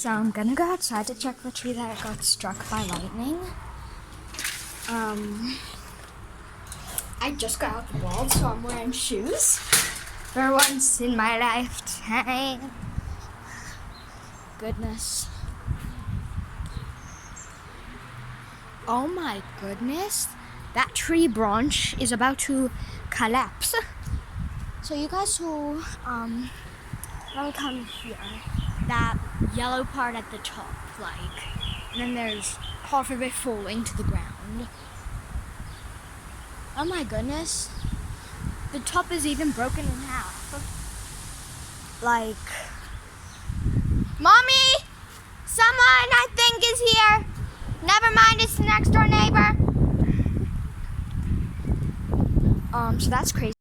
So I'm gonna go outside to check the tree that got struck by lightning. I just got out the wall, so I'm wearing shoes. For once in my lifetime. Goodness. Oh my goodness. That tree branch is about to collapse. So you guys who, let me come here. That yellow part at the top, and then there's half of it falling to the ground. Oh my goodness. The top is even broken in half. Mommy! Someone I think is here. Never mind, it's the next door neighbor. So that's crazy.